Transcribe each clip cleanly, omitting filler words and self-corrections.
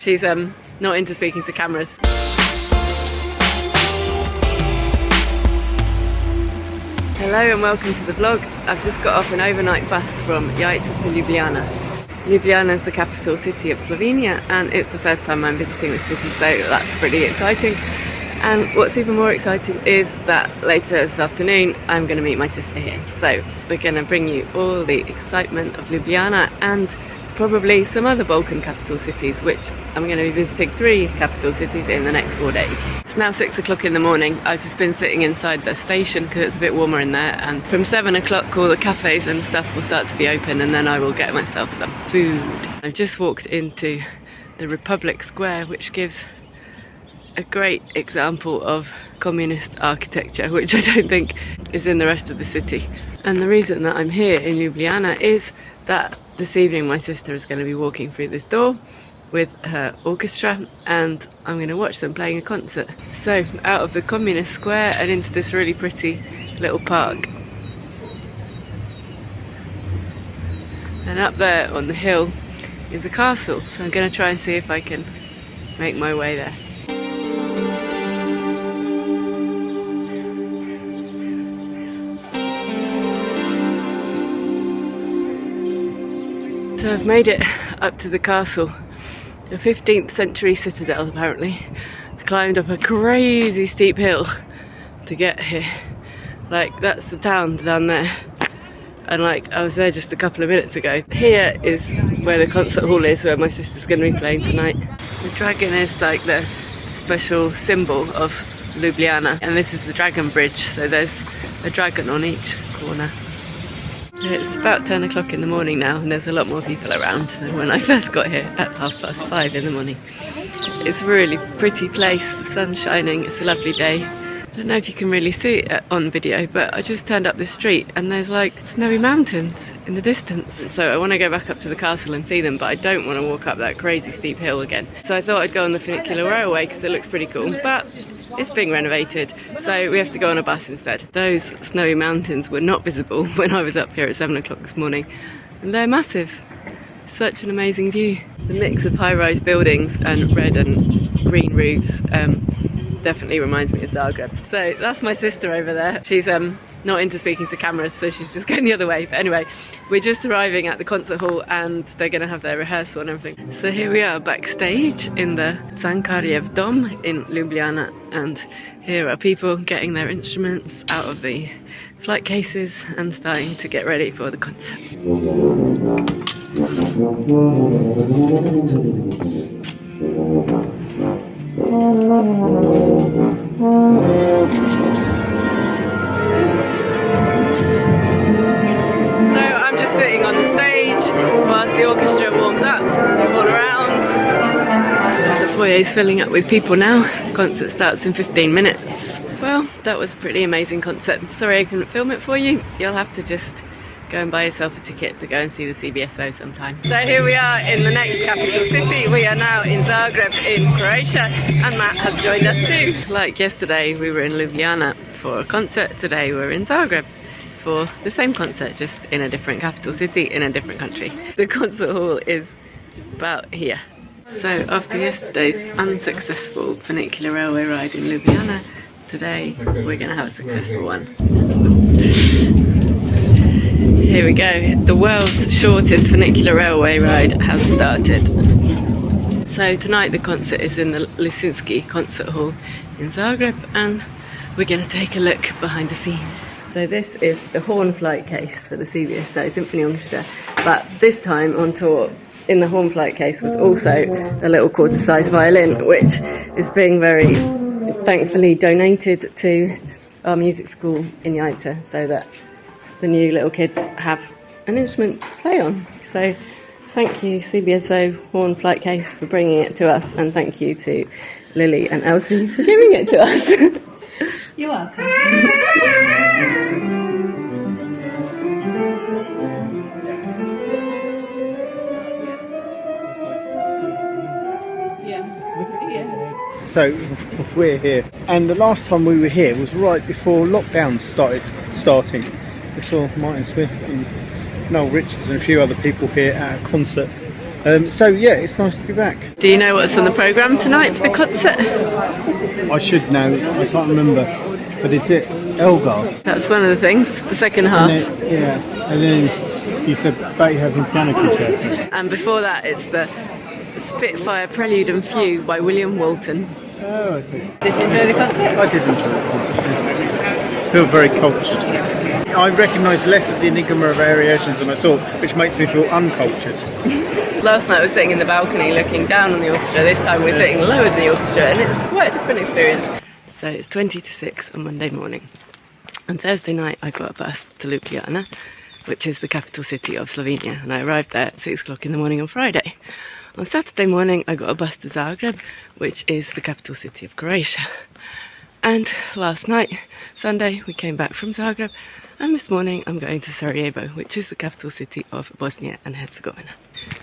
She's not into speaking to cameras. Hello and welcome to the vlog. I've just got off an overnight bus from Jajce to Ljubljana. Ljubljana is the capital city of Slovenia and it's the first time I'm visiting the city, so that's pretty exciting. And what's even more exciting is that later this afternoon I'm going to meet my sister here. So we're going to bring you all the excitement of Ljubljana and probably some other Balkan capital cities, which I'm going to be visiting 3 capital cities in the next 4 days. It's now 6 o'clock in the morning. I've just been sitting inside the station because it's a bit warmer in there, and from 7 o'clock all the cafes and stuff will start to be open and then I will get myself some food. I've just walked into the Republic Square, which gives a great example of communist architecture, which I don't think is in the rest of the city. And the reason that I'm here in Ljubljana is that this evening my sister is going to be walking through this door with her orchestra and I'm going to watch them playing a concert. So out of the communist square and into this really pretty little park. And up there on the hill is a castle, so I'm going to try and see if I can make my way there. So I've made it up to the castle, a 15th century citadel apparently. I climbed up a crazy steep hill to get here. Like, that's the town down there. And like, I was there just a couple of minutes ago. Here is where the concert hall is, where my sister's going to be playing tonight. The dragon is like the special symbol of Ljubljana. And this is the dragon bridge, so there's a dragon on each corner. It's about 10 o'clock in the morning now and there's a lot more people around than when I first got here at 5:30 in the morning. It's a really pretty place, the sun's shining, it's a lovely day. I don't know if you can really see it on video, but I just turned up this street and there's like snowy mountains in the distance. So I want to go back up to the castle and see them, but I don't want to walk up that crazy steep hill again. So I thought I'd go on the funicular railway because it looks pretty cool, but it's being renovated, so we have to go on a bus instead. Those snowy mountains were not visible when I was up here at 7 o'clock this morning, and they're massive. Such an amazing view. The mix of high-rise buildings and red and green roofs definitely reminds me of Zagreb. So that's my sister over there. She's not into speaking to cameras, so she's just going the other way. But anyway, we're just arriving at the concert hall and they're going to have their rehearsal and everything. So here we are backstage in the Cankarjev Dom in Ljubljana, and here are people getting their instruments out of the flight cases and starting to get ready for the concert. Sitting on the stage whilst the orchestra warms up all around. The foyer is filling up with people now. The concert starts in 15 minutes. Well, that was a pretty amazing concert. Sorry I couldn't film it for you. You'll have to just go and buy yourself a ticket to go and see the CBSO sometime. So here we are in the next capital city. We are now in Zagreb in Croatia and Matt has joined us too. Like yesterday we were in Ljubljana for a concert, today we're in Zagreb for the same concert, just in a different capital city in a different country. The concert hall is about here. So after yesterday's unsuccessful funicular railway ride in Ljubljana, today we're going to have a successful one. Here we go, the world's shortest funicular railway ride has started. So tonight the concert is in the Lisinski concert hall in Zagreb and we're going to take a look behind the scenes. So this is the horn flight case for the CBSO Symphony Orchestra, but this time on tour in the horn flight case was also a little quarter-sized violin, which is being very thankfully donated to our music school in Jajce so that the new little kids have an instrument to play on. So thank you CBSO horn flight case for bringing it to us, and thank you to Lily and Elsie for giving it to us. You're welcome. So we're here, and the last time we were here was right before lockdown starting. We saw Martin Smith and Noel Richards and a few other people here at a concert So yeah, it's nice to be back. Do you know what's on the programme tonight for the concert? I should know, I can't remember, but it's it Elgar. That's one of the things, the second And half. then, and then you said Beethoven piano concerto. And before that, it's the Spitfire Prelude and Fugue by William Walton. Oh, I think. Did you enjoy the concert? I did enjoy the concert. Yes. I feel very cultured. I recognise less of the enigma of variations than I thought, which makes me feel uncultured. Last night I was sitting in the balcony looking down on the orchestra. This time we're sitting lower than the orchestra, and it's quite a different experience. So it's 20 to 6 on Monday morning. On Thursday night I got a bus to Ljubljana, which is the capital city of Slovenia, and I arrived there at 6 o'clock in the morning on Friday. On Saturday morning I got a bus to Zagreb, which is the capital city of Croatia. And last night, Sunday, we came back from Zagreb, and this morning I'm going to Sarajevo, which is the capital city of Bosnia and Herzegovina.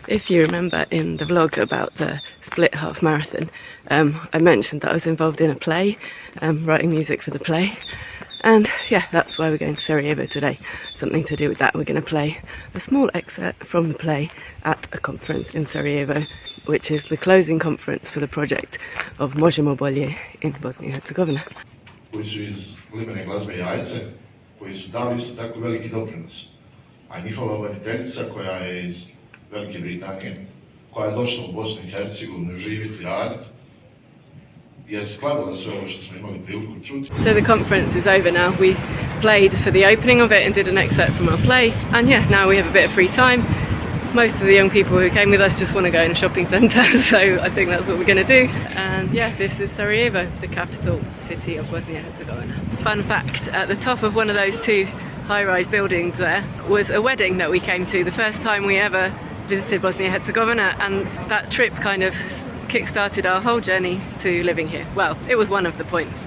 If you remember in the vlog about the Split half marathon, I mentioned that I was involved in a play, writing music for the play. And yeah, that's why we're going to Sarajevo today. Something to do with that. We're going to play a small excerpt from the play at a conference in Sarajevo, which is the closing conference for the project of Možemo bolje in Bosnia and Herzegovina. Koji su iz glibene glazbe Jajce, koji su dali isto tako veliki doprinos. A njihova voditeljica koja je iz Velike Britanije, koja je došla u Bosnu i Hercegovinu živjeti, raditi, je skladala sve ovo što smo imali priliku čuti. So the conference is over now. We played for the opening of it and did an excerpt from our play. And yeah, now we have a bit of free time. Most of the young people who came with us just want to go in a shopping centre, so I think that's what we're going to do. And yeah, this is Sarajevo, the capital city of Bosnia and Herzegovina. Fun fact, at the top of one of those two high-rise buildings there was a wedding that we came to, the first time we ever visited Bosnia and Herzegovina, and that trip kind of kick-started our whole journey to living here. Well, it was one of the points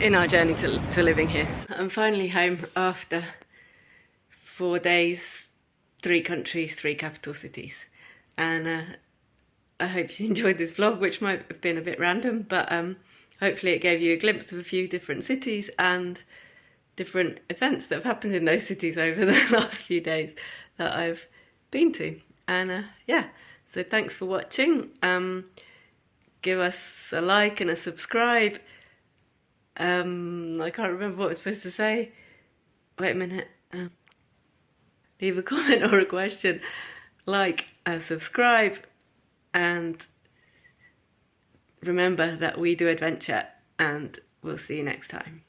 in our journey to living here. I'm finally home after 4 days, 3 countries, 3 capital cities, and I hope you enjoyed this vlog, which might have been a bit random, but hopefully it gave you a glimpse of a few different cities and different events that have happened in those cities over the last few days that I've been to. And yeah, so thanks for watching. Give us a like and a subscribe. I can't remember what I was supposed to say. Wait a minute. Leave a comment or a question, like and subscribe, and remember that we do adventure, and we'll see you next time.